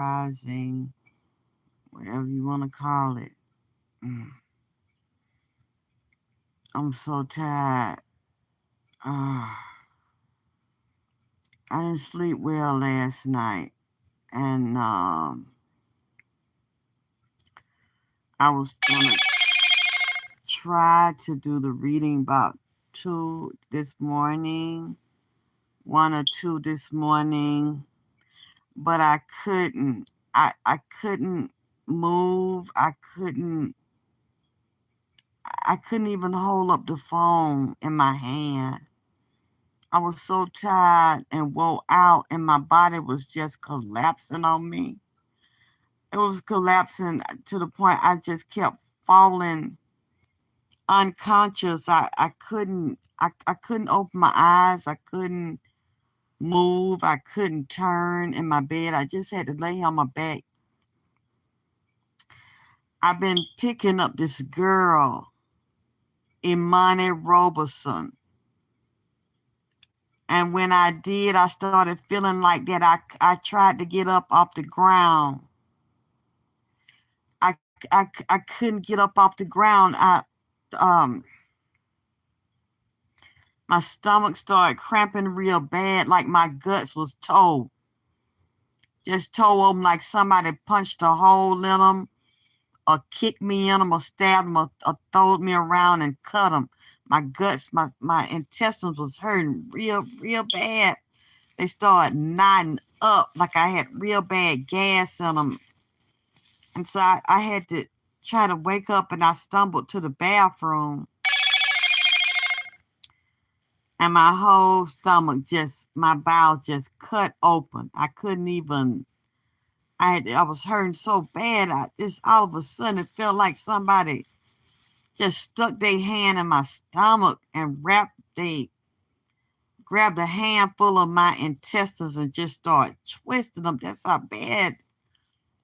rising, whatever you want to call it. I'm so tired. Uh, I didn't sleep well last night, and I was gonna try to do the reading about 1 or 2 this morning, but I couldn't. I couldn't move. I couldn't even hold up the phone in my hand. I was so tired and wore out, and my body was just collapsing on me. It was collapsing to the point I just kept falling unconscious. I couldn't open my eyes. I couldn't move. I couldn't turn in my bed. I just had to lay on my back. I've been picking up this girl, Imani Roberson. And when I did, I started feeling like that. I tried to get up off the ground. I couldn't get up off the ground. Um my stomach started cramping real bad, like my guts was tore. Just tore open like somebody punched a hole in them, or kicked me in them, or stabbed them, or throwed me around and cut them. My guts, my intestines was hurting real bad. They started knotting up like I had real bad gas in them. And so I had to try to wake up, and I stumbled to the bathroom. And my whole stomach my bowels just cut open. I couldn't even, I was hurting so bad. All of a sudden, it felt like somebody just stuck their hand in my stomach and they grabbed a handful of my intestines and just started twisting them. That's how bad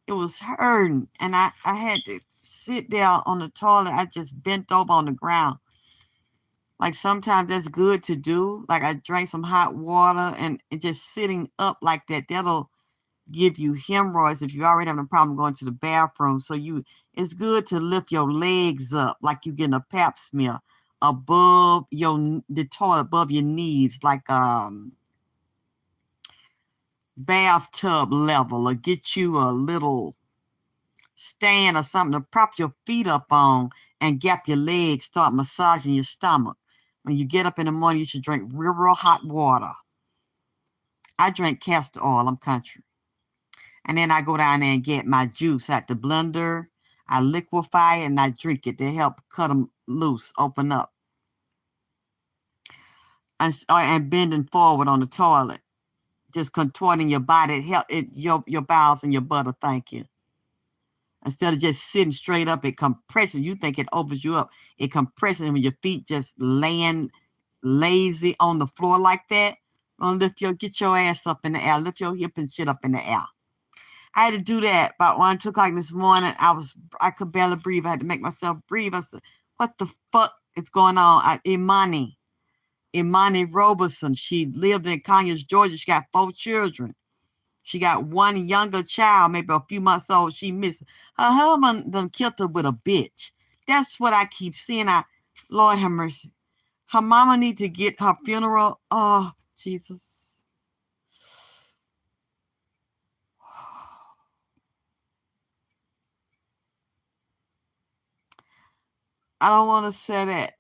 it was hurting. And I had to sit there on the toilet. I just bent over on the ground. Like sometimes that's good to do. Like I drank some hot water, and just sitting up like that, that'll give you hemorrhoids if you already having a problem going to the bathroom. So it's good to lift your legs up like you getting a pap smear above the toilet, above your knees, like bathtub level, or get you a little stand or something to prop your feet up on and gap your legs, start massaging your stomach. When you get up in the morning, you should drink real hot water. I drink castor oil. I'm country. And then I go down there and get my juice at the blender. I liquefy it and I drink it to help cut them loose, open up. And bending forward on the toilet, just contorting your body. Your bowels and your butter, thank you. Instead of just sitting straight up, it compresses. You think it opens you up. It compresses when your feet just laying lazy on the floor like that. Get your ass up in the air. Lift your hip and shit up in the air. I had to do that about 1 or 2 o'clock this morning. I could barely breathe. I had to make myself breathe. I said, what the fuck is going on? Imani Roberson. She lived in Conyers, Georgia. She got 4 children. She got 1 younger child, maybe a few months old. She missed. Her husband done killed her with a bitch. That's what I keep seeing. Lord have mercy. Her mama need to get her funeral. Oh, Jesus. I don't want to say that.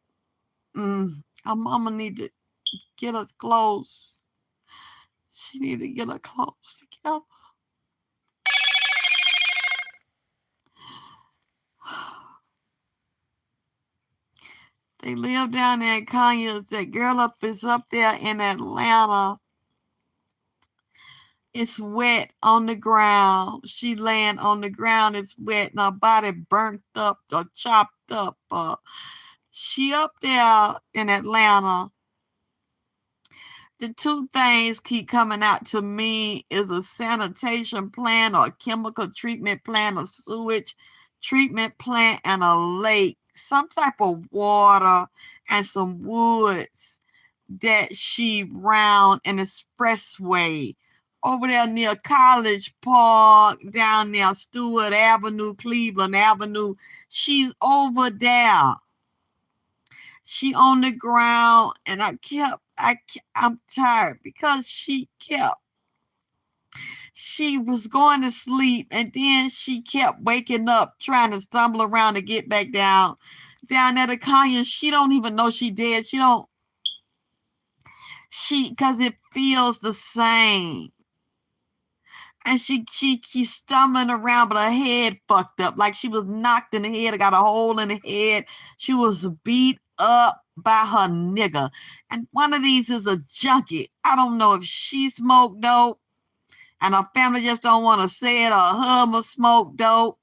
Her mama need to get us close. She need to get her close together. They live down there in Conyers. That girl is up there in Atlanta. It's wet on the ground. She laying on the ground. It's wet, and her body burnt up or chopped up. She up there in Atlanta. The 2 things keep coming out to me is a sanitation plant, or a chemical treatment plant, or sewage treatment plant, and a lake, some type of water and some woods that she round an expressway over there near College Park, down there, Stewart Avenue, Cleveland Avenue. She's over there. She on the ground, and I'm tired because she was going to sleep, and then she kept waking up, trying to stumble around to get back down there to Kanye. She don't even know she dead. Because it feels the same. And she's stumbling around, but her head fucked up. Like she was knocked in the head, got a hole in the head. She was beat up by her nigga. And one of these is a junkie. I don't know if she smoked dope and her family just don't want to say it, or her husband smoked dope,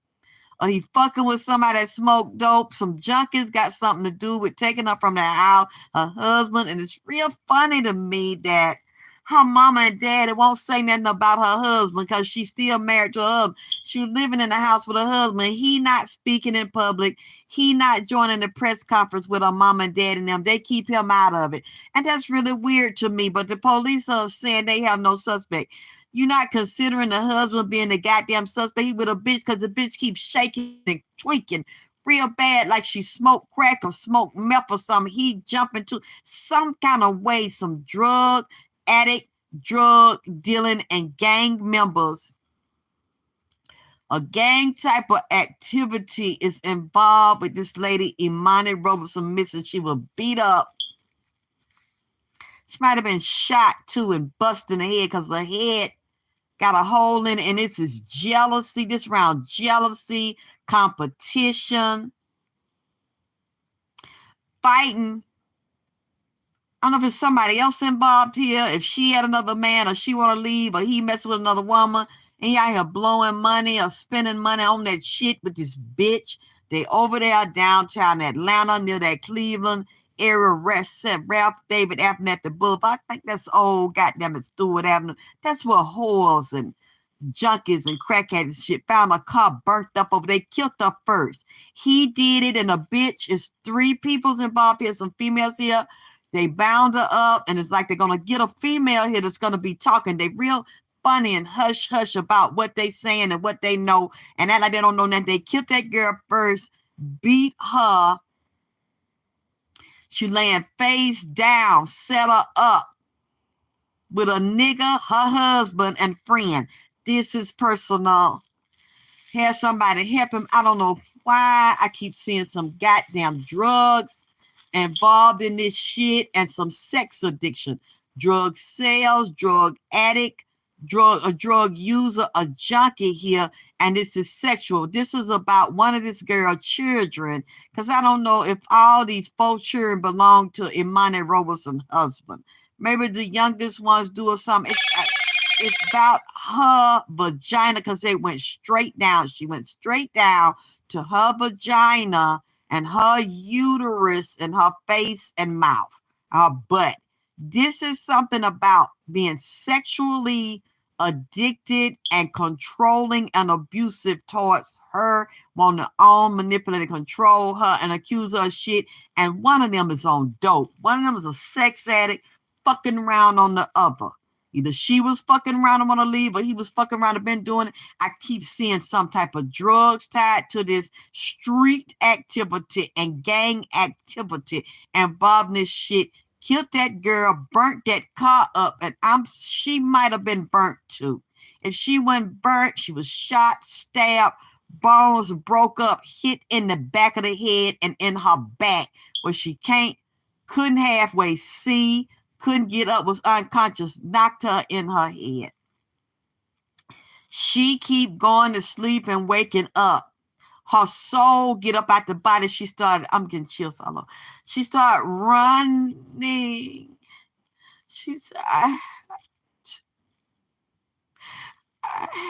or he fucking with somebody that smoked dope. Some junkies got something to do with taking her from their house, her husband. And it's real funny to me that her mama and daddy won't say nothing about her husband because she's still married to her husband. She was living in the house with her husband. He not speaking in public. He not joining the press conference with her mama and daddy and them. They keep him out of it. And that's really weird to me. But the police are saying they have no suspect. You're not considering the husband being the goddamn suspect. He with a bitch because the bitch keeps shaking and tweaking real bad, like she smoked crack or smoked meth or something. He jump into some kind of way, some drug addict, drug dealing, and gang members. A gang type of activity is involved with this lady, Imani Roberson, missing. She was beat up. She might have been shot too and busted in the head because her head got a hole in it. And this is jealousy. This round jealousy, competition, fighting. I don't know if it's somebody else involved here, if she had another man or she want to leave or he messing with another woman and he out here blowing money or spending money on that shit with this bitch. They over there downtown Atlanta near that Cleveland area, Ralph David Avenue at the Boulevard. I think that's old goddamn it, Stewart Avenue. That's where whores and junkies and crackheads and shit found a car burnt up over. They killed her first. He did it, and a bitch is 3 people's involved here, some females here. They bound her up, and it's like they're going to get a female here that's going to be talking. They real funny and hush-hush about what they saying and what they know, and act like they don't know nothing. They killed that girl first, beat her. She laying face down, set her up with a nigga, her husband, and friend. This is personal. Have somebody help him. I don't know why I keep seeing some goddamn drugs involved in this shit and some sex addiction. Drug sales, drug addict, drug user, a junkie here, and this is sexual. This is about one of this girl's children, because I don't know if all these 4 children belong to Imani Roberson's husband. Maybe the youngest ones do or something. It's about her vagina because they went straight down. She went straight down to her vagina and her uterus and her face and mouth, her butt. This is something about being sexually addicted and controlling and abusive towards her, want to own, manipulate, and control her and accuse her of shit. And one of them is on dope. One of them is a sex addict fucking around on the other. Either she was fucking around and want to leave, or he was fucking around and been doing it. I keep seeing some type of drugs tied to this street activity and gang activity involved in this shit. Killed that girl, burnt that car up, and she might have been burnt too. If she wasn't burnt, she was shot, stabbed, bones broke up, hit in the back of the head and in her back, where she couldn't halfway see, couldn't get up, was unconscious, knocked her in her head. She keep going to sleep and waking up. Her soul get up out the body. I'm getting chills all over. She started running. She said, I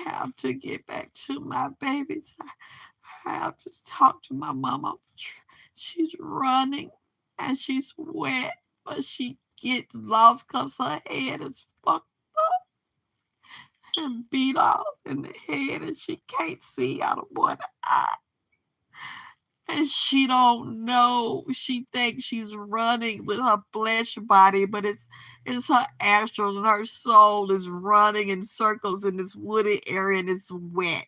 have to get back to my babies. I have to talk to my mama. She's running and she's wet, but she gets lost because her head is fucked up and beat off in the head, and she can't see out of one eye. And she don't know. She thinks she's running with her flesh body, but it's her astral, and her soul is running in circles in this wooded area, and it's wet.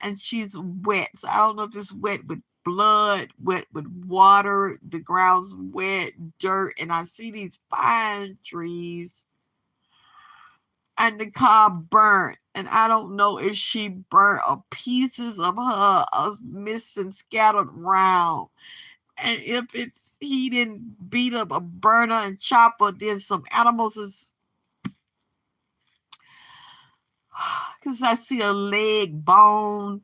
And she's wet. So I don't know if it's wet with blood, wet with water, the ground's wet, dirt, and I see these pine trees, and the car burnt. And I don't know if she burnt or pieces of her are missing, scattered around. And if it's he didn't beat up a burner and chopper, then some animals is, because I see a leg bone,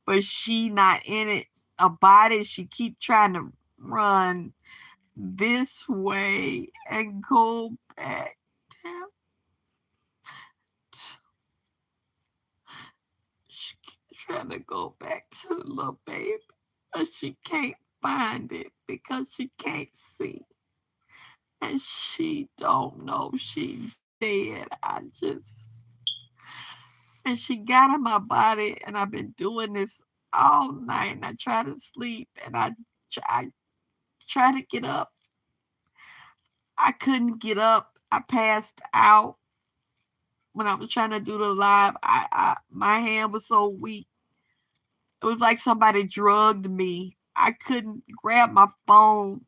but she not in it. A body, she keep trying to run this way and go back down. She keep trying to go back to the little baby, but she can't find it because she can't see. And she don't know she dead. And she got in my body, and I've been doing this all night, and I try to sleep, and I try to get up. I couldn't get up. I passed out when I was trying to do the live. My hand was so weak. It was like somebody drugged me. I couldn't grab my phone.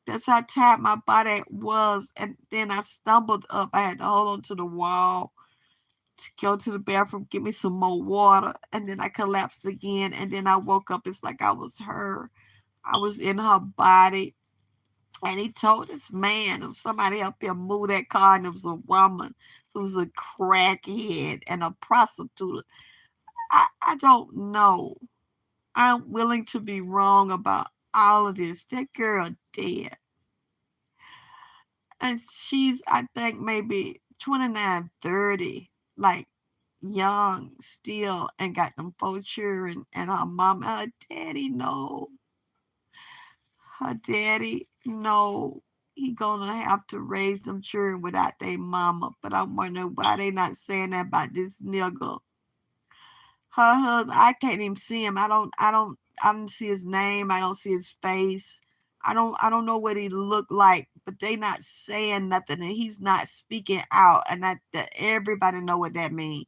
That's how tight my body was. And then I stumbled up. I had to hold on to the wall to go to the bathroom, get me some more water. And then I collapsed again. And then I woke up. It's like I was her. I was in her body. And he told this man, if somebody help him move that car, and it was a woman who's a crackhead and a prostitute. I don't know. I'm willing to be wrong about all of this. That girl dead. And she's, I think, maybe 29, 30, like young still, and got them 4 children. And her mom, her daddy, no. Her daddy, no. He gonna have to raise them children without their mama. But I'm wondering why they not saying that about this nigga. Her husband, I can't even see him. I don't see his name. I don't see his face. I don't know what he looked like, but they not saying nothing, and he's not speaking out. And that everybody know what that means.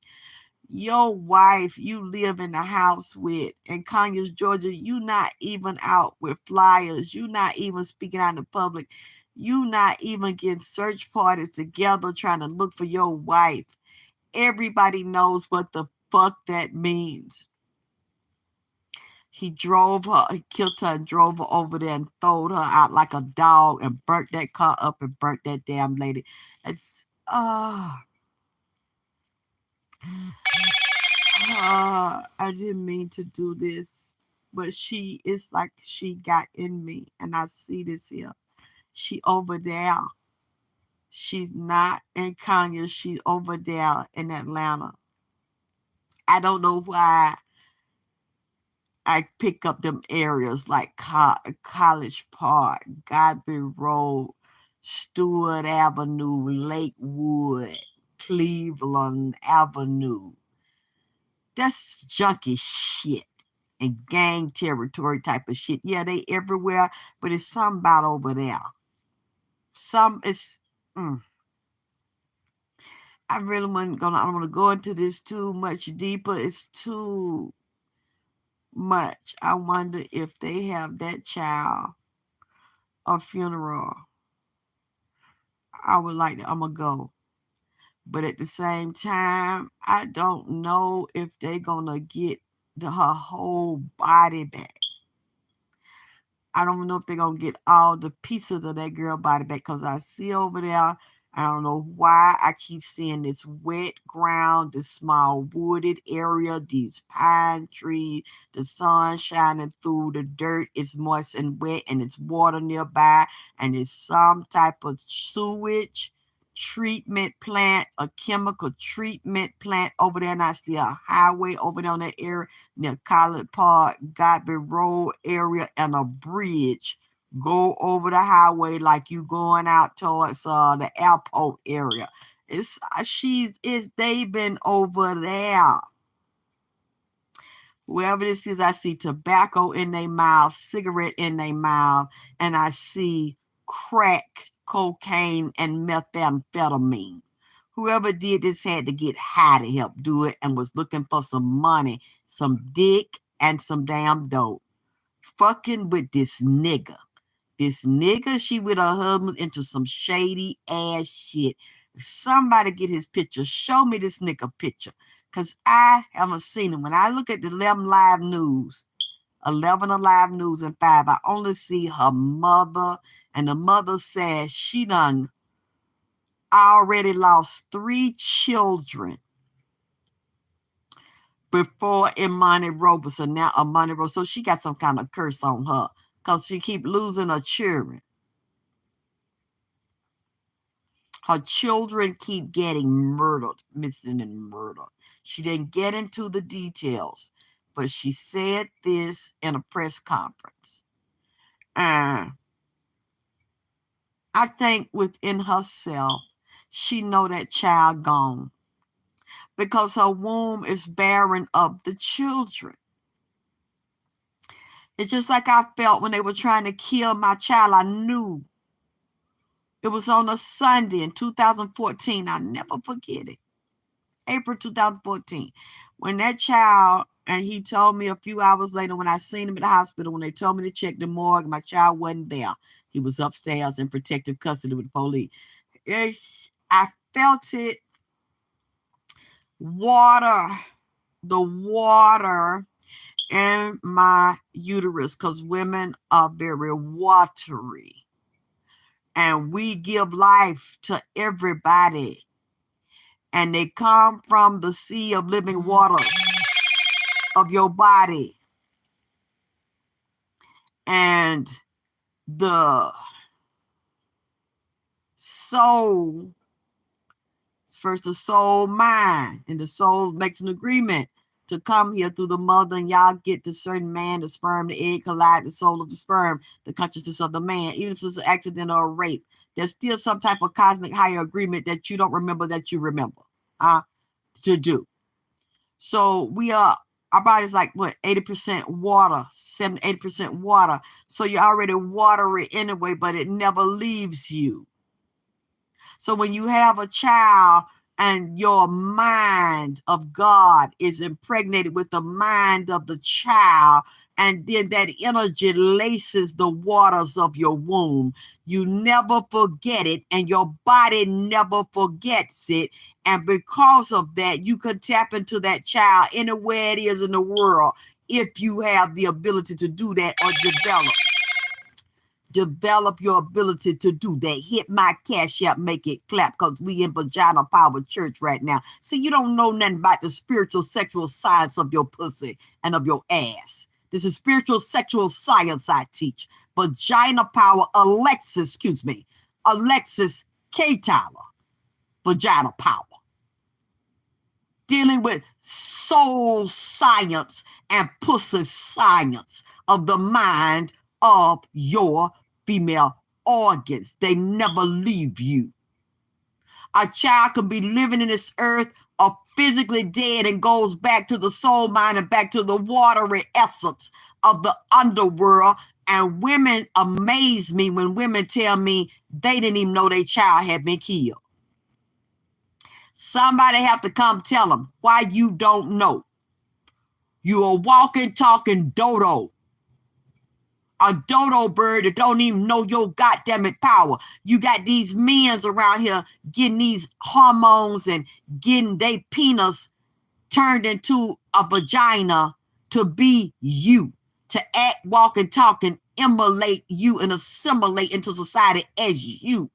Your wife you live in the house with in Conyers, Georgia, you not even out with flyers. You not even speaking out in the public. You not even getting search parties together trying to look for your wife. Everybody knows what the fuck that means. He drove her, he killed her and drove her over there and throwed her out like a dog and burnt that car up and burnt that damn lady. It's I didn't mean to do this, but it's like she got in me, and I see this here. She over there. She's not in Conyers. She's over there in Atlanta. I don't know why I pick up them areas like College Park, Godby Road, Stewart Avenue, Lakewood, Cleveland Avenue. That's junky shit and gang territory type of shit. Yeah, they everywhere, but it's something about over there. I really wasn't gonna. I don't want to go into this too much deeper. It's too much. I wonder if they have that child a funeral. I would like to. I'm gonna go, but at the same time, I don't know if they're gonna get her whole body back. I don't know if they're going to get all the pieces of that girl body back, because I see over there, I don't know why I keep seeing this wet ground, this small wooded area, these pine trees, the sun shining through, the dirt is moist and wet, and it's water nearby, and it's some type of sewage treatment plant, a chemical treatment plant over there, and I see a highway over there on that area near College Park, Godby Road area, and a bridge go over the highway like you going out towards the airport area. They've been over there. Whoever this is, I see tobacco in their mouth, cigarette in their mouth, and I see crack, cocaine, and methamphetamine. Whoever did this had to get high to help do it and was looking for some money, some dick, and some damn dope. Fucking with this nigga. This nigga, she with her husband into some shady ass shit. If somebody get his picture, show me this nigga picture. Because I haven't seen him. When I look at the 11 Alive News and 5, I only see her mother. And the mother says she done already lost 3 children before Imani Roberson. Now Imani Roberson. So she got some kind of curse on her because she keep losing her children. Her children keep getting murdered, missing and murdered. She didn't get into the details, but she said this in a press conference. I think within herself, she know that child gone because her womb is barren of the children. It's just like I felt when they were trying to kill my child. I knew. It was on a Sunday in 2014. I'll never forget it. April 2014. When that child, and he told me a few hours later when I seen him at the hospital, when they told me to check the morgue, my child wasn't there. He was upstairs in protective custody with the police. I felt it. The water in my uterus, because women are very watery. And we give life to everybody. And they come from the sea of living water of your body. And the soul, first the soul mind, and the soul makes an agreement to come here through the mother, and y'all get the certain man, the sperm, the egg collide, the soul of the sperm, the consciousness of the man. Even if it's an accident or a rape, there's still some type of cosmic higher agreement that you don't remember that you remember to do. So we are, our body's like, what, 80% water, 70-80% water. So you're already watery anyway, but it never leaves you. So when you have a child and your mind of God is impregnated with the mind of the child, and then that energy laces the waters of your womb, you never forget it, and your body never forgets it. And because of that, you can tap into that child anywhere it is in the world if you have the ability to do that or develop your ability to do that. Hit my cash app, make it clap, because we in Vagina Power Church right now. See, you don't know nothing about the spiritual sexual science of your pussy and of your ass. This is spiritual sexual science I teach. Vagina Power, Alexis K. Tyler, Vagina Power. Dealing with soul science and pussy science of the mind of your female organs. They never leave you. A child can be living in this earth or physically dead and goes back to the soul mind and back to the watery essence of the underworld. And women amaze me when women tell me they didn't even know their child had been killed. Somebody have to come tell them why you don't know. You a walking, talking dodo. A dodo bird that don't even know your goddamn power. You got these men's around here getting these hormones and getting their penis turned into a vagina to be you, to act, walk, and talk and immolate you and assimilate into society as you.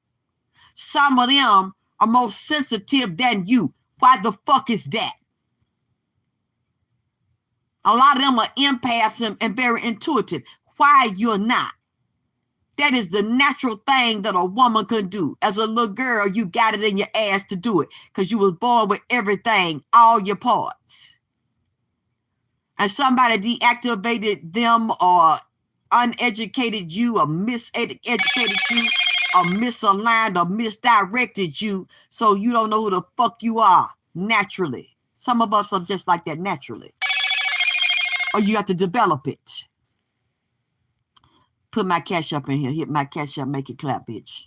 Some of them are more sensitive than you. Why the fuck is that? A lot of them are empaths and very intuitive. Why you're not? That is the natural thing that a woman can do. As a little girl, you got it in your ass to do it because you was born with everything, all your parts. And somebody deactivated them or uneducated you or miseducated you or misaligned or misdirected you, so you don't know who the fuck you are naturally. Some of us are just like that naturally. or you have to develop it. Put my cash up in here. Hit my cash up, make it clap, bitch.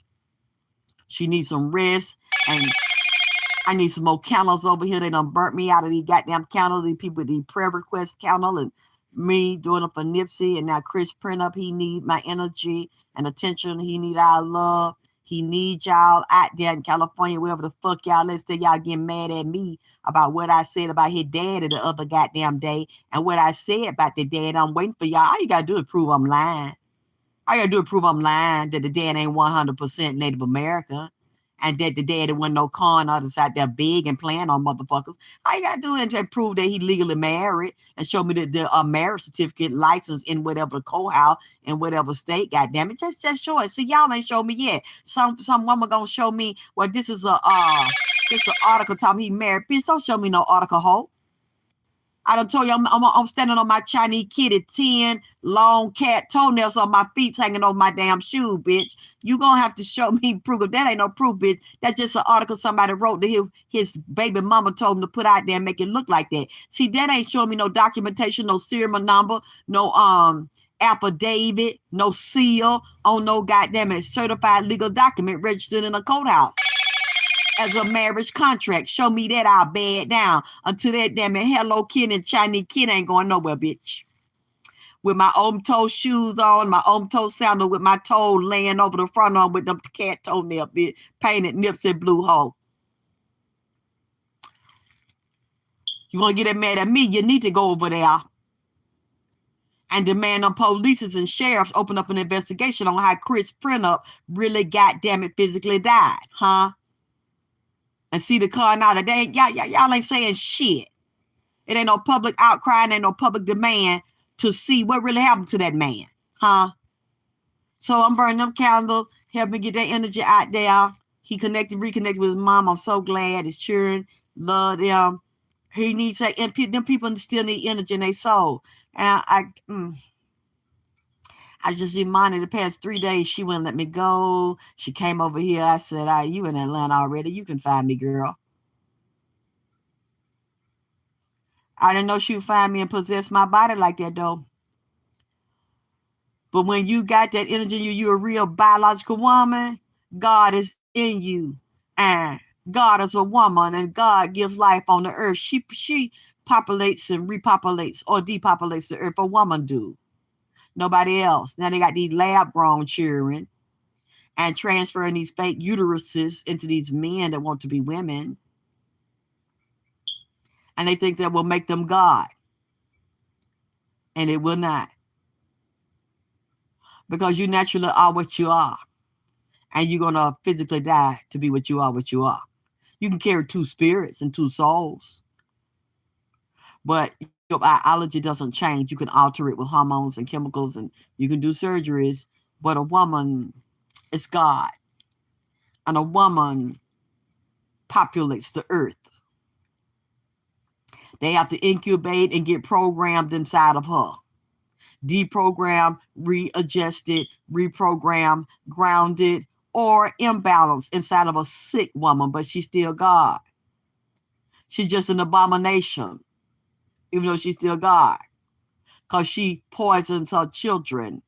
She needs some rest, and I need some more candles over here. They done burnt me out of these goddamn candles. These people with these prayer request candle, and me doing it for Nipsey, and now Chris print up. He need my energy and attention. He need our love. He need y'all out there in California, wherever the fuck y'all. Let's say y'all getting mad at me about what I said about his daddy the other goddamn day, and what I said about the dad. I'm waiting for y'all. All you gotta do is prove I'm lying. All you gotta do is prove I'm lying, that the dad ain't 100% Native American, and that the daddy wasn't no con artist out there big and playing on motherfuckers. All you gotta do is to prove that he legally married, and show me the marriage certificate, license in whatever courthouse in whatever state. Goddamn it, just show it. See, y'all ain't show me yet. Some woman gonna show me. Well, this is an article talking he married. Bitch, don't show me no article, hoe. I done told you I'm standing on my Chinese kitty 10 long cat toenails on my feet hanging on my damn shoe, bitch. You gonna have to show me proof. That ain't no proof, bitch. That's just an article somebody wrote that his baby mama told him to put out there and make it look like that. See, that ain't showing me no documentation, no serial number, no affidavit, no seal on no goddamn it certified legal document registered in a courthouse as a marriage contract. Show me that, I'll bear it down. Until that damn it Hello Kitty and Chinese Kitty ain't going nowhere, bitch. With my open toe shoes on, my open toe sandal, with my toe laying over the front on with them cat toenail, bitch, painted Nipsey blue hole. You want to get mad at me, you need to go over there and demand them police and sheriffs open up an investigation on how Chris Printup really goddamn it physically died, huh? And see the car now that y'all ain't saying shit. It ain't no public outcry, and ain't no public demand to see what really happened to that man, huh? So I'm burning them candles, help me get that energy out there. He reconnected with his mom. I'm so glad. His children love them. He needs that, and them people still need energy in their soul. And I just Imani the past 3 days, she wouldn't let me go. She came over here. I said, you in Atlanta already. You can find me, girl. I didn't know she would find me and possess my body like that, though. But when you got that energy, you're a real biological woman. God is in you. And God is a woman, and God gives life on the earth. She populates and repopulates or depopulates the earth. A woman do. Nobody else. Now they got these lab-grown children and transferring these fake uteruses into these men that want to be women. And they think that will make them God. And it will not. Because you naturally are what you are. And you're going to physically die to be what you are. You can carry two spirits and two souls. But your biology doesn't change. You can alter it with hormones and chemicals, and you can do surgeries. But a woman is God. And a woman populates the earth. They have to incubate and get programmed inside of her. Deprogrammed, readjusted, reprogrammed, grounded, or imbalanced inside of a sick woman, but she's still God. She's just an abomination, even though she's still God, because she poisons her children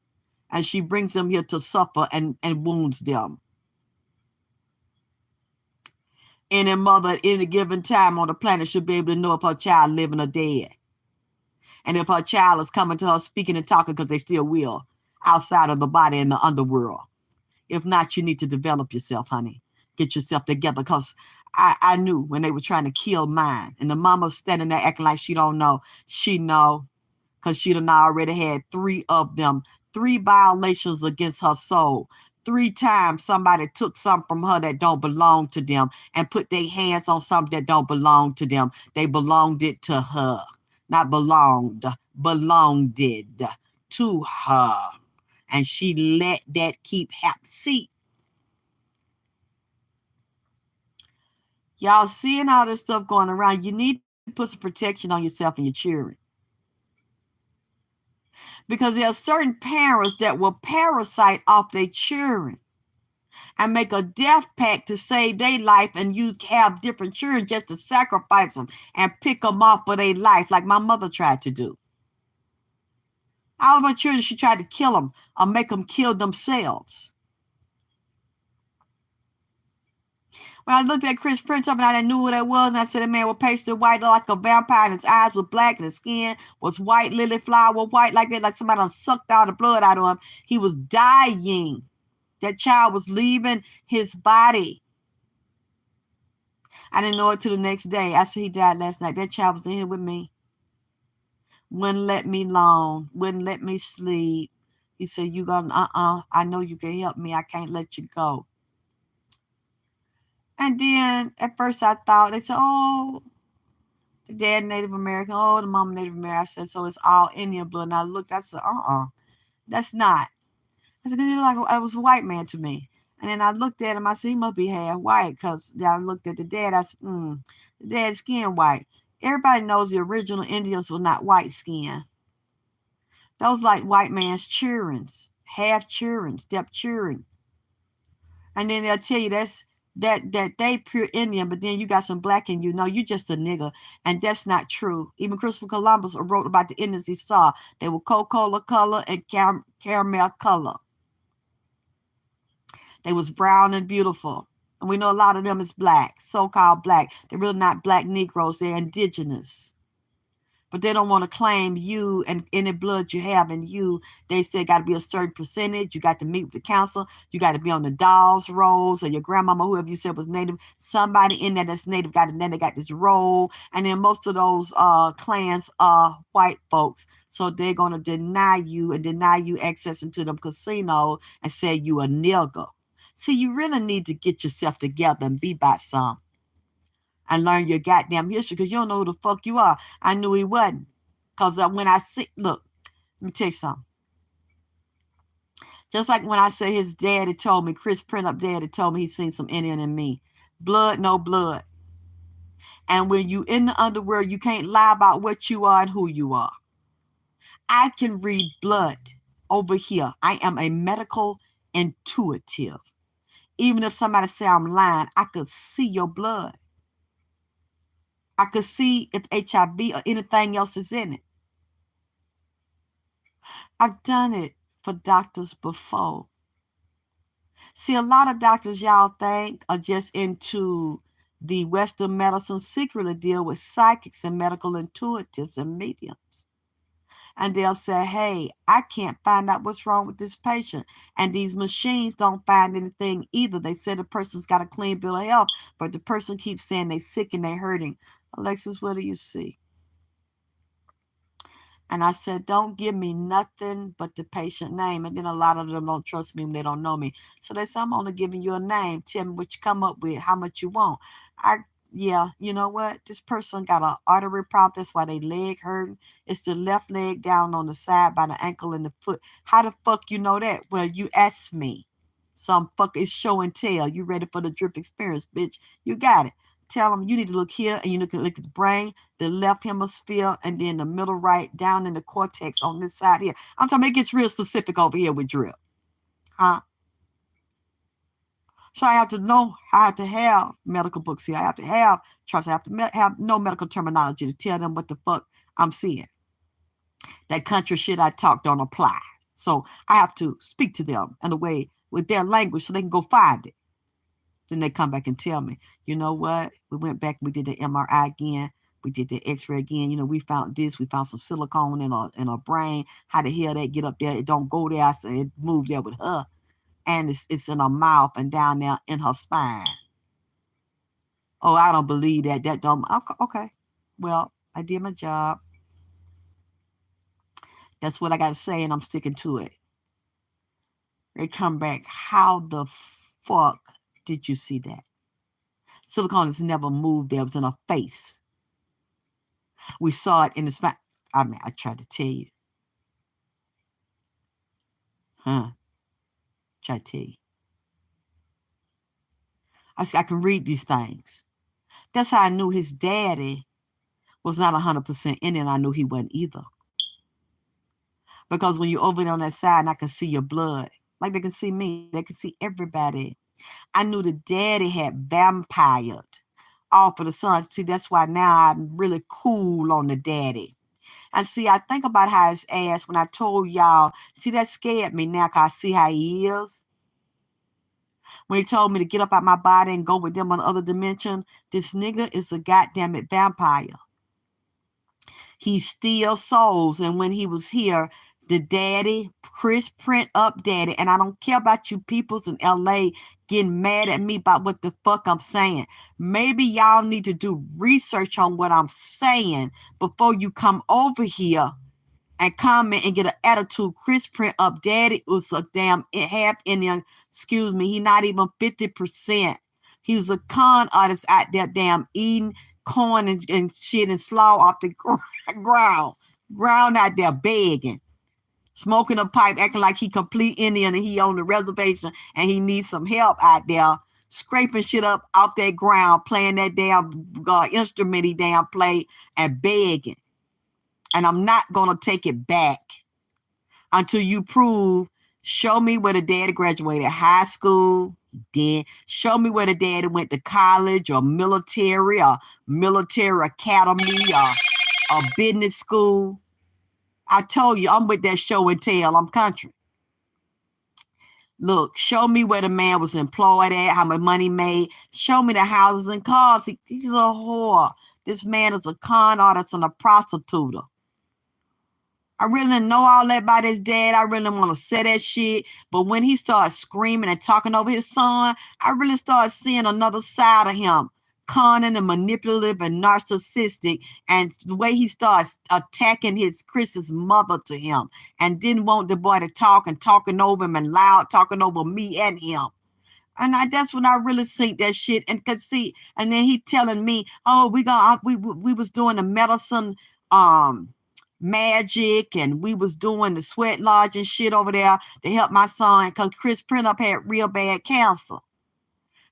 and she brings them here to suffer and wounds them. Any mother at any given time on the planet should be able to know if her child living or dead. And if her child is coming to her speaking and talking, because they still will, outside of the body in the underworld. If not, you need to develop yourself, honey. Get yourself together, because I knew when they were trying to kill mine. And the mama's standing there acting like she don't know. She know, because she done already had 3 of them, 3 violations against her soul. 3 times somebody took something from her that don't belong to them and put their hands on something that don't belong to them. They belonged it to her. Not belonged it to her. And she let that keep happening. See, y'all seeing all this stuff going around, you need to put some protection on yourself and your children. Because there are certain parents that will parasite off their children and make a death pact to save their life, and you have different children just to sacrifice them and pick them off for their life, like my mother tried to do. All of her children, she tried to kill them or make them kill themselves. When I looked at Chris Prince up and I knew who that was, and I said, the man was pasted white like a vampire, and his eyes were black, and his skin was white, lily flower white, like that, like somebody done sucked all the blood out of him. He was dying. That child was leaving his body. I didn't know it till the next day. I said, he died last night. That child was in here with me. Wouldn't let me alone. Wouldn't let me sleep. He said, you gonna, I know you can help me. I can't let you go. And then at first I thought, they said, oh, the dad Native American, oh, the mom Native American. I said, so it's all Indian blood. And I looked, I said, that's not. I said, because he looked like I was a white man to me. And then I looked at him, I said, he must be half white, because I looked at the dad, I said, the dad's skin white. Everybody knows the original Indians were not white skin. Those like white man's children, half children, step children. And then they'll tell you that they pure Indian, but then you got some black in you. No, you just a nigga. And that's not true. Even Christopher Columbus wrote about the Indians he saw. They were Coca-Cola color and caramel color. They was brown and beautiful. And we know a lot of them is black, so-called black. They're really not black Negroes. They're indigenous. But they don't want to claim you and any blood you have in you. They say got to be a certain percentage. You got to meet with the council. You got to be on the dolls rolls, or your grandmama, whoever you said was Native. Somebody in there that's Native got it. Then they got this roll. And then most of those clans are white folks. So they're going to deny you access into them casino and say you a nigger. See, you really need to get yourself together and be by some. And learn your goddamn history, because you don't know who the fuck you are. I knew he wasn't. Because when I see, look, let me tell you something. Just like when I say his daddy told me, Chris Printup daddy told me he seen some Indian in me. Blood, no blood. And when you in the underworld, you can't lie about what you are and who you are. I can read blood over here. I am a medical intuitive. Even if somebody say I'm lying, I could see your blood. I could see if HIV or anything else is in it. I've done it for doctors before. See, a lot of doctors y'all think are just into the Western medicine, secretly deal with psychics and medical intuitives and mediums. And they'll say, hey, I can't find out what's wrong with this patient. And these machines don't find anything either. They say the person's got a clean bill of health, but the person keeps saying they're sick and they're hurting. Alexis, what do you see? And I said, don't give me nothing but the patient name. And then a lot of them don't trust me when they don't know me. So they say, I'm only giving you a name. Tell me what you come up with, how much you want. Yeah, you know what? This person got an artery problem. That's why they leg hurting. It's the left leg down on the side by the ankle and the foot. How the fuck you know that? Well, you asked me. Some fuck is show and tell. You ready for the drip experience, bitch? You got it. Tell them you need to look here, and you need to look at the brain, the left hemisphere, and then the middle right down in the cortex on this side here. I'm talking, it gets real specific over here with drip. Huh? So I have to know, I have to have medical books here. I have to have charts. I have to have no medical terminology to tell them what the fuck I'm seeing. That country shit I talk don't apply. So I have to speak to them in a way with their language so they can go find it. Then they come back and tell me, you know what? We went back, we did the MRI again. We did the x-ray again. You know, we found this. We found some silicone in our brain. How the hell that get up there? It don't go there. I said it moved there with her. And it's in her mouth and down there in her spine. Oh, I don't believe that. That don't. Okay. Well, I did my job. That's what I got to say, and I'm sticking to it. They come back. How the fuck did you see that? Silicone has never moved there. It was in her face. We saw it in the spine. I mean, I tried to tell you. Try to tell you. I can read these things. That's how I knew his daddy was not 100% Indian. I knew he wasn't either. Because when you're over there on that side and I can see your blood, like they can see me, they can see everybody. I knew the daddy had vampired off of the son. See, that's why now I'm really cool on the daddy. And see, I think about how his ass, when I told y'all, see, that scared me now because I see how he is. When he told me to get up out my body and go with them on the other dimension, this nigga is a goddamn it vampire. He steals souls. And when he was here, the daddy, Chris Print Up daddy, and I don't care about you peoples in LA getting mad at me about what the fuck I'm saying. Maybe y'all need to do research on what I'm saying before you come over here and comment and get an attitude. Chris Print Up daddy was a damn half Indian. Excuse me, he not even 50%. He was a con artist out there damn eating corn and shit and slaw off the ground out there begging, smoking a pipe, acting like he complete Indian and he on the reservation and he needs some help out there, scraping shit up off that ground, playing that damn instrument he damn play and begging. And I'm not gonna take it back until you prove. Show me where the daddy graduated high school. Then show me where the daddy went to college or military academy or business school. I told you, I'm with that show and tell. I'm country. Look, show me where the man was employed at, how much money made. Show me the houses and cars. He's a whore. This man is a con artist and a prostitute. I really didn't know all that about his dad. I really didn't want to say that shit. But when he started screaming and talking over his son, I really started seeing another side of him. Cunning and manipulative and narcissistic. And the way he starts attacking Chris's mother to him. And didn't want the boy to talk and talking over him and loud talking over me and him. And that's when I really see that shit. And cause see, and then he telling me, oh, we was doing the medicine, magic, and we was doing the sweat lodge and shit over there to help my son because Chris Printup had real bad cancer.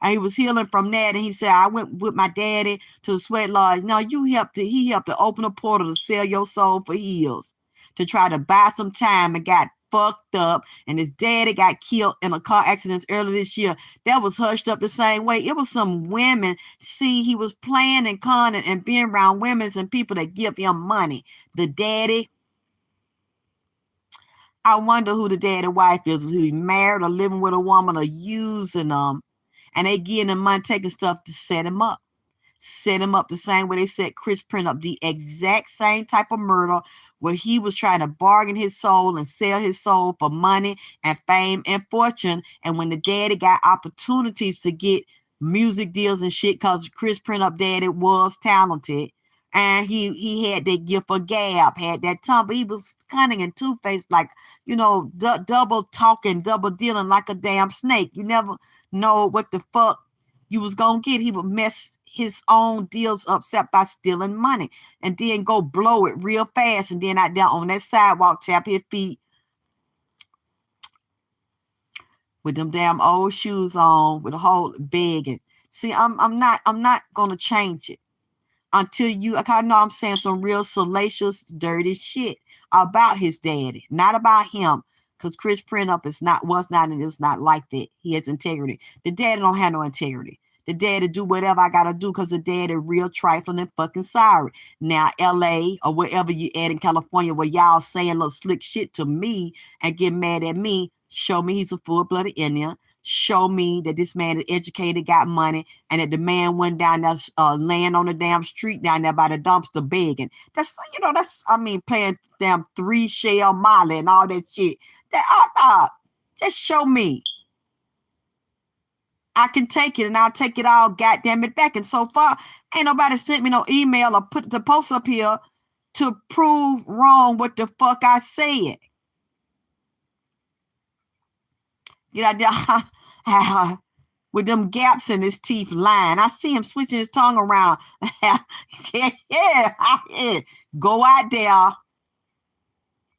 And he was healing from that. And he said, I went with my daddy to the sweat lodge. No, he helped to open a portal to sell your soul for heels, to try to buy some time, and got fucked up. And his daddy got killed in a car accident earlier this year. That was hushed up the same way. It was some women. See, he was playing and conning and being around women and people that give him money. The daddy, I wonder who the daddy wife is. Was he married or living with a woman or using them? And they getting him money, taking stuff to set him up. Set him up the same way they set Chris Print up, the exact same type of murder where he was trying to bargain his soul and sell his soul for money and fame and fortune. And when the daddy got opportunities to get music deals and shit, because Chris Print Up daddy was talented, and he had that gift of gab, had that tongue, but he was cunning and two-faced, like, double talking, double dealing like a damn snake. You never know what the fuck you was gonna get. He would mess his own deals up except by stealing money and then go blow it real fast, and then out there on that sidewalk tap his feet with them damn old shoes on with a whole begging. See, I'm not gonna change it until you, I know I'm saying some real salacious, dirty shit about his daddy, not about him. Because Chris Printup was not and is not like that. He has integrity. The daddy don't have no integrity. The daddy do whatever I gotta do because the daddy real trifling and fucking sorry. Now, LA or wherever you at in California where y'all saying little slick shit to me and get mad at me, show me he's a full-blooded Indian. Show me that this man is educated, got money, and that the man went down there laying on the damn street down there by the dumpster begging. That's playing damn 3-shell Molly and all that shit. Just show me. I can take it, and I'll take it all goddamn it back. And so far, ain't nobody sent me no email or put the post up here to prove wrong what the fuck I said. Get out there with them gaps in his teeth lying. I see him switching his tongue around. Yeah. Go out there.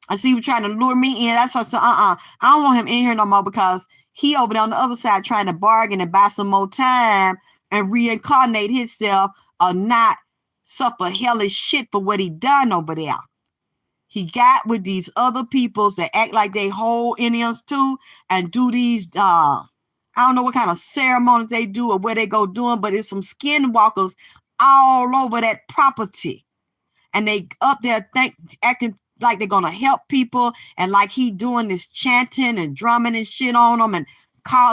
I see him trying to lure me in. That's why I said, I don't want him in here no more, because he over there on the other side trying to bargain and buy some more time and reincarnate himself or not suffer hellish shit for what he done over there. He got with these other peoples that act like they whole Indians too and do these, I don't know what kind of ceremonies they do or where they go doing, but it's some skinwalkers all over that property. and they up there acting like they're gonna help people, and like he doing this chanting and drumming and shit on them, and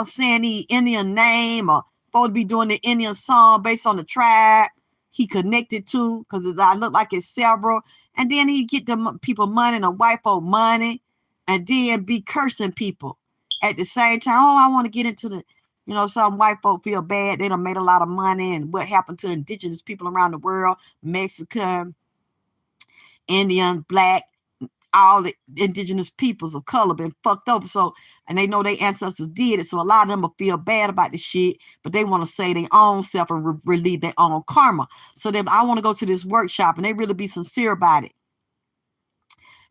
saying the Indian name, or supposed to be doing the Indian song based on the tribe he connected to, because I look like it's several. And then he get the people money and the white folk money, and then be cursing people at the same time. Oh, I want to get into the, some white folk feel bad. They done made a lot of money, and what happened to indigenous people around the world, Mexican, Indian, black, all the indigenous peoples of color been fucked over. So, and they know their ancestors did it. So a lot of them will feel bad about the shit, but they want to say their own self and relieve their own karma. So then I want to go to this workshop, and they really be sincere about it.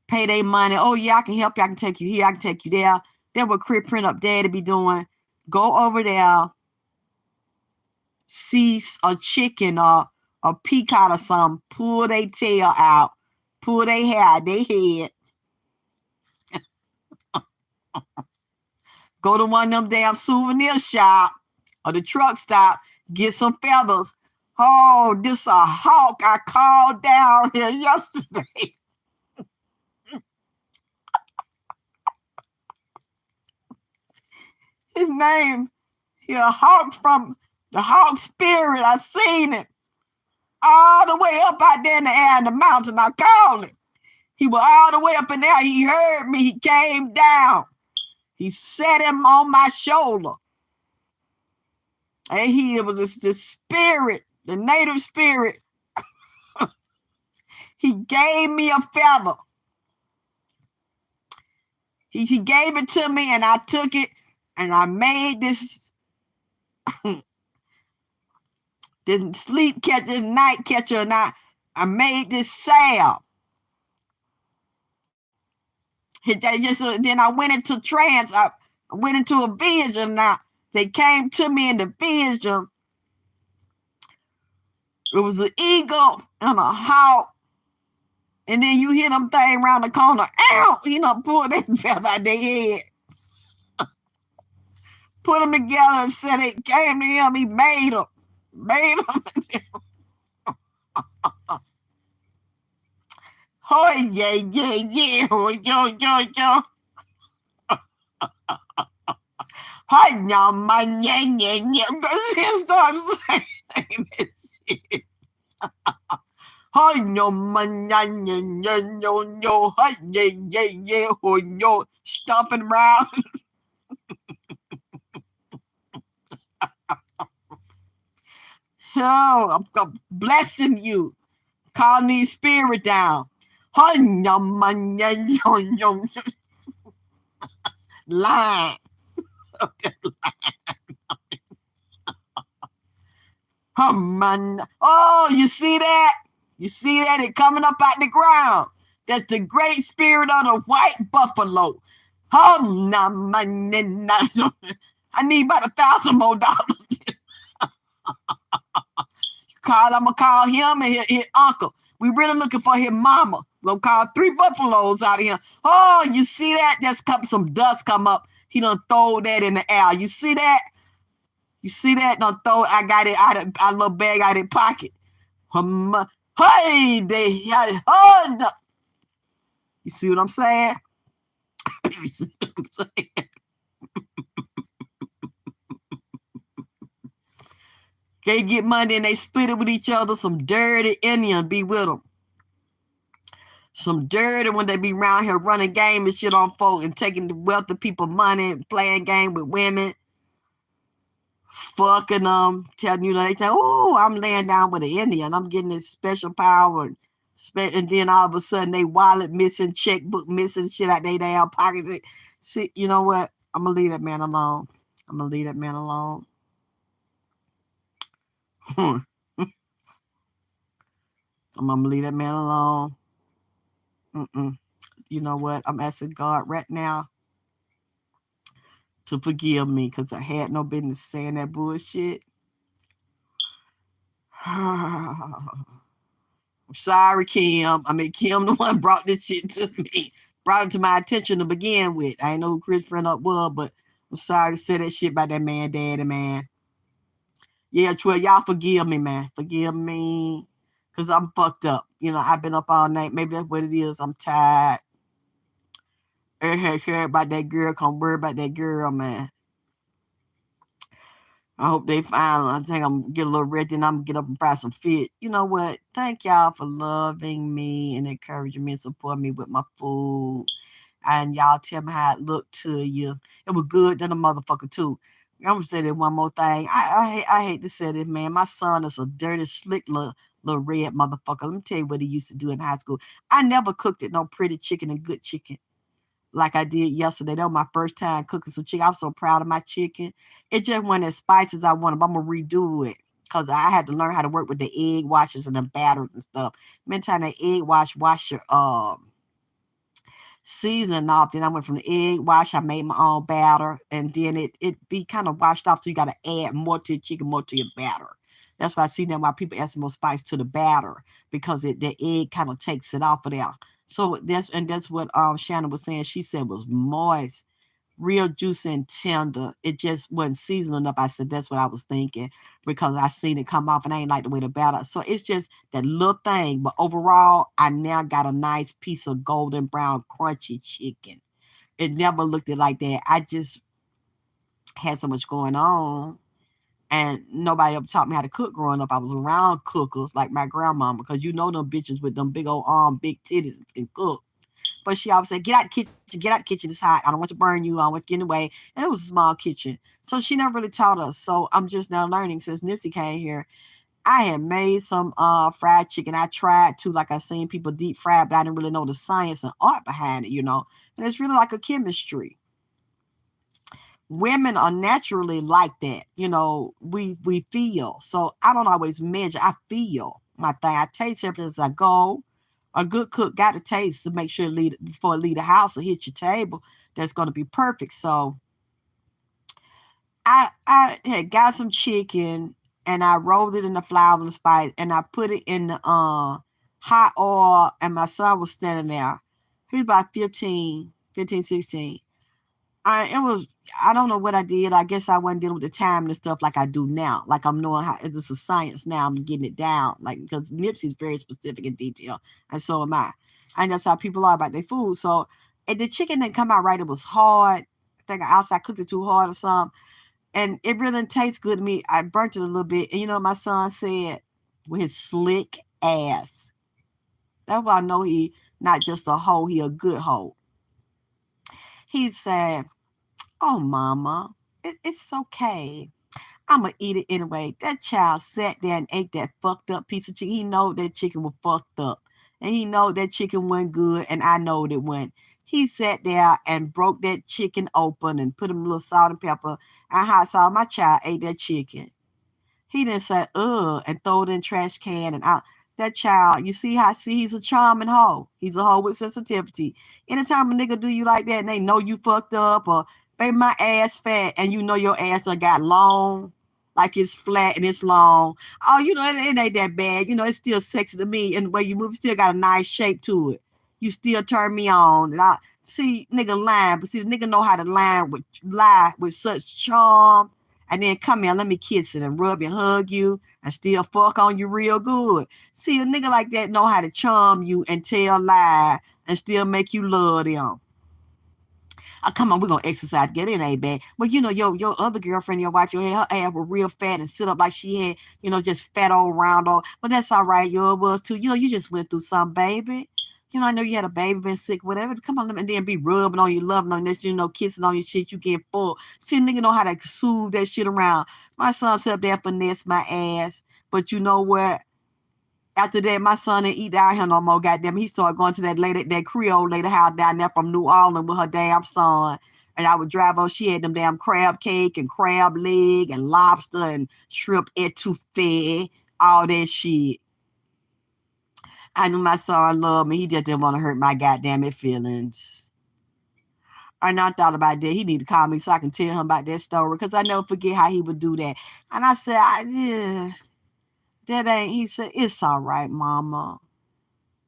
Pay their money. Oh yeah, I can help you. I can take you here. I can take you there. Then what Crip Print Up Daddy be doing, go over there, see a chicken or a peacock or something, pull their tail out, pull their hair out their head, go to one of them damn souvenir shop or the truck stop, get some feathers. Oh, this a hawk I called down here yesterday. His name, he a hawk from the hawk spirit. I seen it all the way up out there in the air in the mountain. I called him. He was all the way up in there. He heard me. He came down. He set him on my shoulder. And it was the spirit, the native spirit. He gave me a feather. He gave it to me, and I took it, and I made this this sleep catcher, this night catcher, and I made this salve. Then I went into trance. I went into a vision. Now they came to me in the vision. It was an eagle and a hawk. And then you hear them thing around the corner. Ow! He done pulled that feather out their head. Put them together and said it came to him. He made them. Oh, yeah. Oh, yo. Hi, no, man, yeah. He started saying it. Hi, no, man, yo. Hi, yeah. Oh, yo. Stomping around. Oh, I'm blessing you. Calling these spirit down. Hi, no, man, yo. Line. Oh, you see that? It coming up out the ground. That's the great spirit of the white buffalo. I need about $1,000 more. I'm gonna call him and his uncle. We really looking for his mama. We'll call 3 buffaloes out of here. Oh, you see that? That's some dust come up. He done throw that in the air. You see that? Done throw it. I got it out of a little bag out of his pocket. Hey, you see what I'm saying? They get money and they split it with each other. Some dirty Indian be with them. Some dirty when they be around here running game and shit on folk and taking the wealthy people money and playing game with women. Fucking them. Telling you, they say, oh, I'm laying down with an Indian. I'm getting this special power. And then all of a sudden they wallet missing, checkbook missing, shit out their damn pockets. See, you know what? I'm going to leave that man alone. I'm going to leave that man alone. You know what? I'm asking God right now to forgive me because I had no business saying that bullshit. I'm sorry, Kim. Kim the one brought this shit to me. Brought it to my attention to begin with. I ain't know who Chris Print Up was, but I'm sorry to say that shit about that man, daddy, man. Yeah, 12, y'all forgive me, man. Forgive me. because I'm fucked up. I've been up all night. Maybe that's what it is. I'm tired. Care about that girl. Can't worry about that girl, man. I hope they find her. I think I'm gonna get a little ready and I'm gonna get up and fry some fish. You know what? Thank y'all for loving me and encouraging me and supporting me with my food. And y'all tell me how it looked to you. It was good than a motherfucker too. I'm gonna say that one more thing. I hate to say this, man. My son is a dirty, slick little red motherfucker. Let me tell you what he used to do in high school. I never cooked it no pretty chicken and good chicken like I did yesterday. That was my first time cooking some chicken. I was so proud of my chicken. It just wasn't as spicy as I wanted, but I'm gonna redo it. Cause I had to learn how to work with the egg washers and the batters and stuff. Meantime, the egg wash your seasoning off. Then I went from the egg wash. I made my own batter, and then it be kind of washed off. So you got to add more to your chicken, more to your batter. That's why I see now why people add some more spice to the batter because the egg kind of takes it off of there. So that's what Shannon was saying. She said was moist, real juicy and tender. It just wasn't seasoned enough. I said that's what I was thinking because I seen it come off and I ain't like the way the batter. So it's just that little thing. But overall, I now got a nice piece of golden brown crunchy chicken. It never looked it like that. I just had so much going on. And nobody ever taught me how to cook growing up. I was around cookers like my grandmama, because them bitches with them big old big titties can cook. But she always said, get out the kitchen, it's hot. I don't want to burn you, I don't want to get in the way. And it was a small kitchen. So she never really taught us. So I'm just now learning since Nipsey came here. I had made some fried chicken. I tried to, like I seen people deep fry, but I didn't really know the science and art behind it. And it's really like a chemistry. Women are naturally like that. We feel. So I don't always measure. I feel my thing. I taste everything as I go. A good cook got to taste to make sure before it leave the house or hit your table, that's going to be perfect. So I had got some chicken and I rolled it in the flour and spice and I put it in the hot oil, and my son was standing there. He was about 15, 16. I don't know what I did. I guess I wasn't dealing with the time and stuff like I do now. Like I'm knowing how it's a science now. I'm getting it down. Like because Nipsey's very specific in detail, and so am I. And that's how people are about their food. So, and the chicken didn't come out right. It was hard. I think I outside cooked it too hard or something, and it really didn't taste good to me. I burnt it a little bit, and my son said with his slick ass. That's why I know he not just a hoe. He a good hoe. He said, "Oh, mama, it's okay. I'm going to eat it anyway." That child sat there and ate that fucked up piece of chicken. He know that chicken was fucked up. And he know that chicken wasn't good, and I know it wasn't. He sat there and broke that chicken open and put a little salt and pepper and hot sauce. My child ate that chicken. He didn't say, ugh, and throw it in trash can and out. That child, you see how he's a charming hoe. He's a hoe with sensitivity. Anytime a nigga do you like that and they know you fucked up, or baby, my ass fat and you know your ass done got long, like it's flat and it's long. Oh, it ain't that bad. It's still sexy to me. And the way you move, still got a nice shape to it. You still turn me on. And I see nigga lying, but see the nigga know how to lie with such charm, and then come here, let me kiss it and rub and hug you and still fuck on you real good. See, a nigga like that know how to charm you and tell lie and still make you love them. Oh, come on, we're going to exercise together. It ain't bad. But, your other girlfriend, your wife, her ass was real fat and sit up like she had, just fat old round old. But that's all right. Yours was too. You just went through something, baby. I know you had a baby, been sick, whatever. Come on, and then be rubbing on you, loving on this, kissing on your shit. You get full. See, nigga know how to soothe that shit around. My son sat up there finesse my ass. But you know what? After that, my son didn't eat down here no more. Goddamn, he started going to that Creole lady house down there from New Orleans with her damn son. And I would drive over. She had them damn crab cake and crab leg and lobster and shrimp etouffee, all that shit. I knew my son loved me. He just didn't want to hurt my goddamn feelings. And I thought about that. He need to call me so I can tell him about that story, because I never forget how he would do that. And I said, yeah, that ain't. He said, it's all right, mama.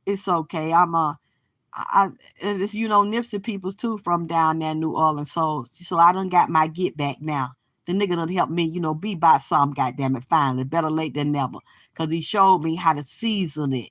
It's okay. It's Nipsey peoples too from down there in New Orleans. So I done got my get back now. The nigga done helped me, be by some, goddamn it, finally. Better late than never. Because he showed me how to season it.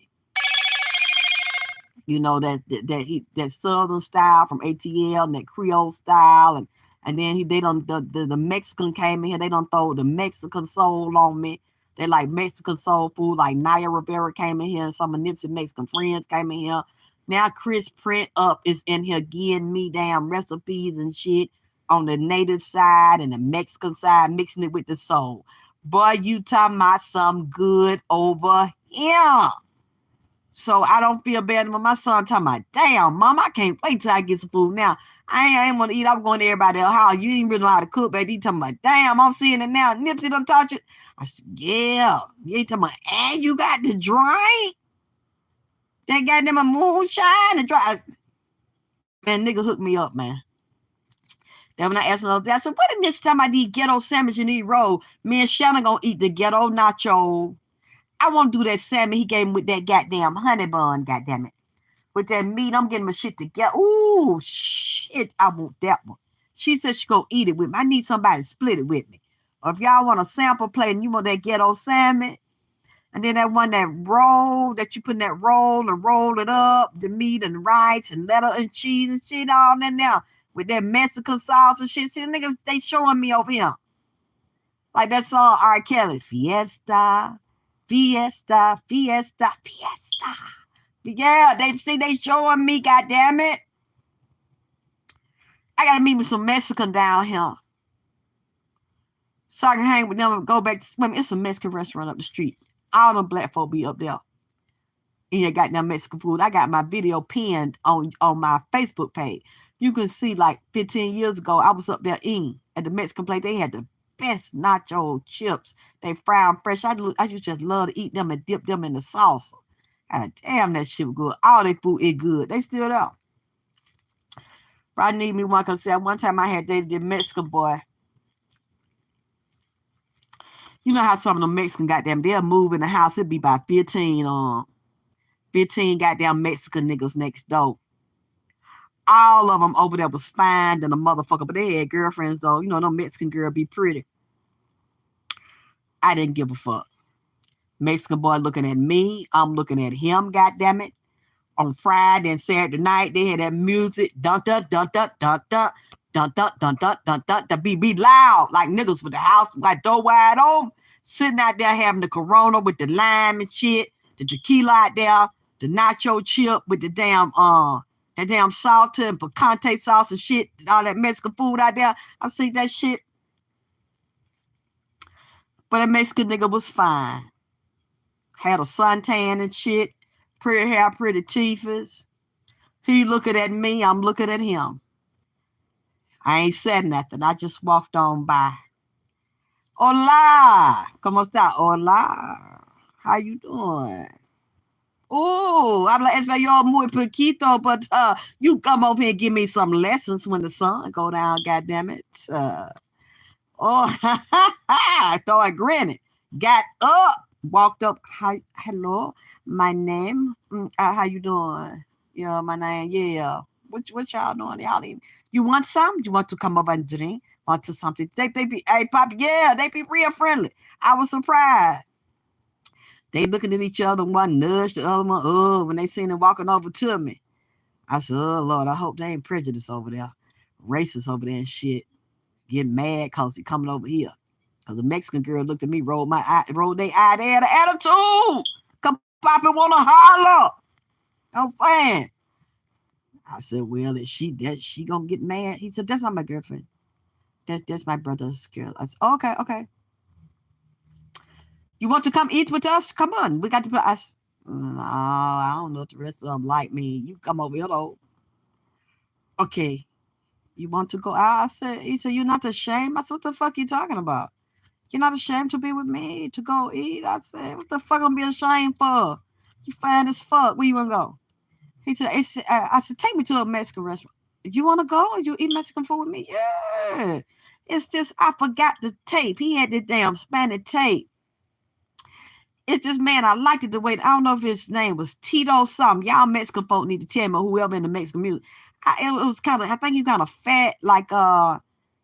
That Southern style from ATL and that Creole style. And then the Mexican came in here. They done throw the Mexican soul on me. They like Mexican soul food. Like Naya Rivera came in here. And some of Nipsey Mexican friends came in here. Now Chris Print Up is in here getting me damn recipes and shit on the native side and the Mexican side, mixing it with the soul. Boy, you talking about something good over here. So I don't feel bad when my son talking about, damn, mom, I can't wait till I get some food now. I ain't want to eat. I'm going to everybody else's house. You ain't really know how to cook, baby. He talking about, damn, I'm seeing it now. Nipsey done taught you. I said, yeah. You ain't talking about, and you got the drink? That goddamn moonshine and dry. Man, nigga hooked me up, man. Then when I asked him, I said, what the Nipsey talking about these ghetto sandwich and these rolls? Me and Shannon gonna eat the ghetto nacho. I want to do that salmon he gave me with that goddamn honey bun, goddamn it. With that meat, I'm getting my shit together. Ooh, shit, I want that one. She said she gonna eat it with me. I need somebody to split it with me. Or if y'all want a sample plate and you want that ghetto salmon, and then that one, that roll, that you put in that roll and roll it up, the meat and the rice and lettuce and cheese and shit all in there. With that Mexican sauce and shit. See, the niggas, they showing me over here. Like that song, R. Kelly, Fiesta. Fiesta, fiesta, fiesta. Yeah, they showing me, goddamn it. I gotta meet with some Mexican down here. So I can hang with them and go back to swim. It's a Mexican restaurant up the street. All them black folk be up there. And you got them Mexican food. I got my video pinned on my Facebook page. You can see like 15 years ago, I was up there eating at the Mexican place. They had the best nacho chips. They fry them fresh. I used to just love to eat them and dip them in the sauce. God damn, that shit was good. All their food is good. They still there. But I need me one, because one time I had the Mexican boy. You know how some of the Mexican goddamn, they'll move in the house. It'll be about 15 goddamn Mexican niggas next door. All of them over there was fine than a motherfucker, but they had girlfriends though. You know, them Mexican girl be pretty. I didn't give a fuck. Mexican boy looking at me. I'm looking at him, goddammit. On Friday and Saturday night, they had that music. Dun dun dun dun dun dun dun dun dun dun dun dun. The be loud like niggas with the house like door wide open, sitting out there having the Corona with the lime and shit, the tequila out there, the nacho chip with the damn that damn salsa and picante sauce and shit, all that Mexican food out there. I see that shit. But that Mexican nigga was fine. Had a suntan and shit. Pretty hair, pretty teeth. He looking at me, I'm looking at him. I ain't said nothing. I just walked on by. Hola. ¿Cómo está? Hola. How you doing? Oh, habla español muy poquito, but you come over here and give me some lessons when the sun go down, goddammit. I started grinning. Got up, walked up. Hi, hello, my name. How you doing? Yeah, my name. Yeah. What y'all doing? Y'all even, you want some? You want to come over and drink? Want to something? They be, hey, Pop, yeah, they be real friendly. I was surprised. They looking at each other, one nudged the other one, when they seen him walking over to me. I said, oh, Lord, I hope they ain't prejudiced over there. Racist over there and shit. Getting mad because he coming over here. Because the Mexican girl looked at me, rolled their eye, they had an attitude. Come pop and want to holler. I'm saying. I said, well, is she gonna get mad? He said, that's not my girlfriend. That's my brother's girl. I said, okay. You want to come eat with us? Come on. We got to put us. No, I don't know if the rest of them like me. You come over here, though. Okay. You want to go out? He said, you're not ashamed? I said, what the fuck you talking about? You're not ashamed to be with me, to go eat? I said, what the fuck I'm be ashamed for? You fine as fuck. Where you want to go? He said, I said, take me to a Mexican restaurant. You want to go? You eat Mexican food with me? Yeah. It's just, I forgot the tape. He had this damn Spanish tape. It's this man, I liked it the way, I don't know if his name was Tito something. Y'all Mexican folk need to tell me, whoever in the Mexican music. It was kind of, I think he kind of fat, like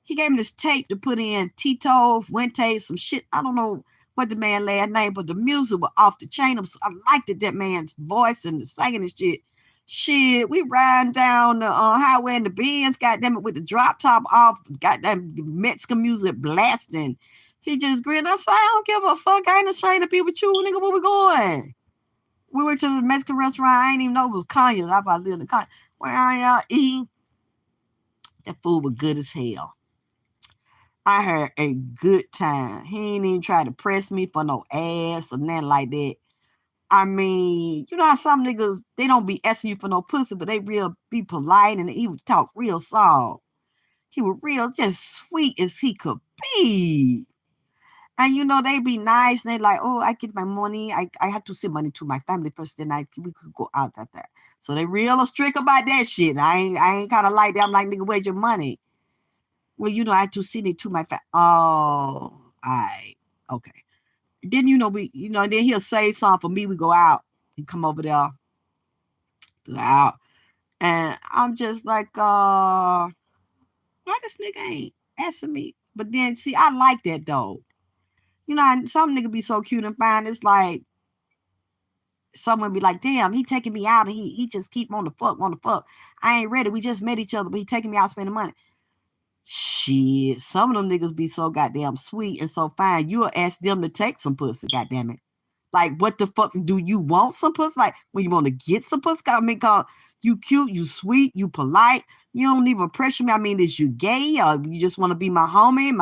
He gave me this tape to put in Tito, Fuente, some shit. I don't know what the man last name, but the music was off the chain. I liked it, that man's voice and the singing and shit. Shit, we riding down the highway in the Benz, goddamn it, with the drop top off, goddamn Mexican music blasting. He just grinned. I said, I don't give a fuck. I ain't ashamed to be with you, nigga. Where we going? We went to the Mexican restaurant. I ain't even know it was Kanye. I probably lived in Kanye. Where are y'all eating? That food was good as hell. I had a good time. He ain't even try to press me for no ass or nothing like that. I mean, you know how some niggas, they don't be asking you for no pussy, but they real be polite and he would talk real soft. He was real, just sweet as he could be. And you know, they be nice and they like, oh, I get my money. I have to send money to my family first, then we could go out at that. So they real strict about that shit. I ain't kind of like that. I'm like, nigga, where's your money? Well, you know, I have to send it to my family. Oh, okay. Then then he'll say something for me. We go out. He come over there to the out. And I'm just like, why this nigga ain't asking me? But then, see, I like that, though. You know, some nigga be so cute and fine. It's like, someone be like, damn, he taking me out and he just keep on the fuck. I ain't ready. We just met each other, but he taking me out spending money. Shit, some of them niggas be so goddamn sweet and so fine. You'll ask them to take some pussy, goddamn it. Like, what the fuck? Do you want some pussy? Like, when you want to get some pussy? I mean, cause you cute, you sweet, you polite. You don't even pressure me. I mean, is you gay or you just want to be my homie,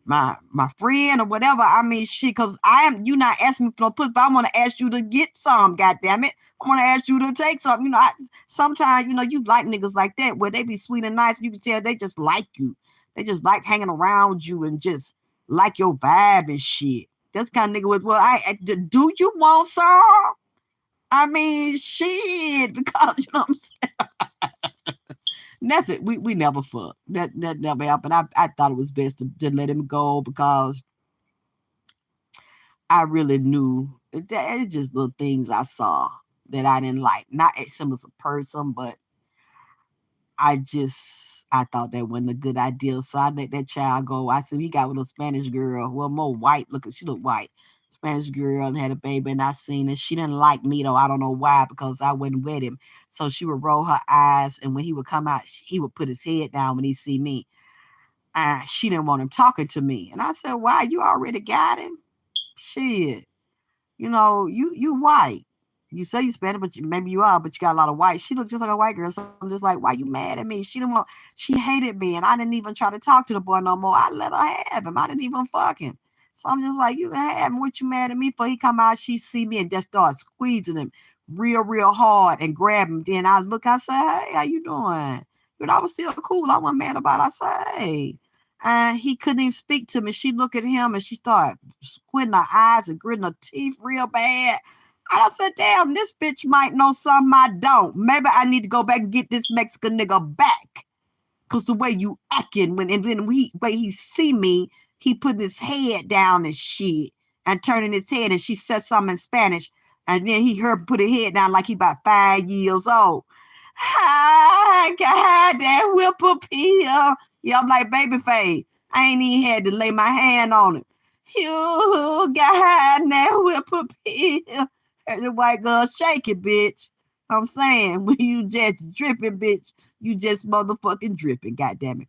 my friend or whatever? I mean, shit, cause you not asking me for no pussy, but I want to ask you to get some, goddamn it. I want to ask you to take some. You know, sometimes, you like niggas like that where they be sweet and nice. And you can tell they just like you. They just like hanging around you and just like your vibe and shit. That's kind of nigga with, well, do you want some? I mean, shit, because, you know what I'm saying? Nothing. We never fucked. That never happened. I thought it was best to let him go because I really knew that it's just little things I saw that I didn't like. Not him as a person, but I thought that wasn't a good idea. So I let that child go. I said, he got with a Spanish girl. Well, more white looking. She looked white. Spanish girl and had a baby, and I seen her. She didn't like me, though. I don't know why, because I wasn't with him. So she would roll her eyes, and when he would come out, he would put his head down when he see me. She didn't want him talking to me. And I said, why? You already got him? Shit. You white. You say you Spanish, but maybe you are, but you got a lot of white. She looked just like a white girl. So I'm just like, why you mad at me? She hated me, and I didn't even try to talk to the boy no more. I let her have him. I didn't even fuck him. So I'm just like, you can have him. What you mad at me for? He come out, she see me and just start squeezing him real hard and grab him. Then I look, I say, hey, how you doing? But I was still cool. I wasn't mad about it. I say, hey. And he couldn't even speak to me. She looked at him and she started squinting her eyes and gritting her teeth real bad. And I said, damn, this bitch might know something I don't. Maybe I need to go back and get this Mexican nigga back. Because the way you acting, when he see me, he put his head down and shit and turning his head, and she said something in Spanish. And then he heard put his head down like he about 5 years old. Hi, God, that whippersnapper. Yeah, I'm like, Babyface. I ain't even had to lay my hand on it. You got that whippersnapper. And the white girl, shake it, bitch. I'm saying, when you just dripping, bitch, you just motherfucking dripping, goddammit.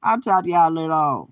I'll talk to y'all later on.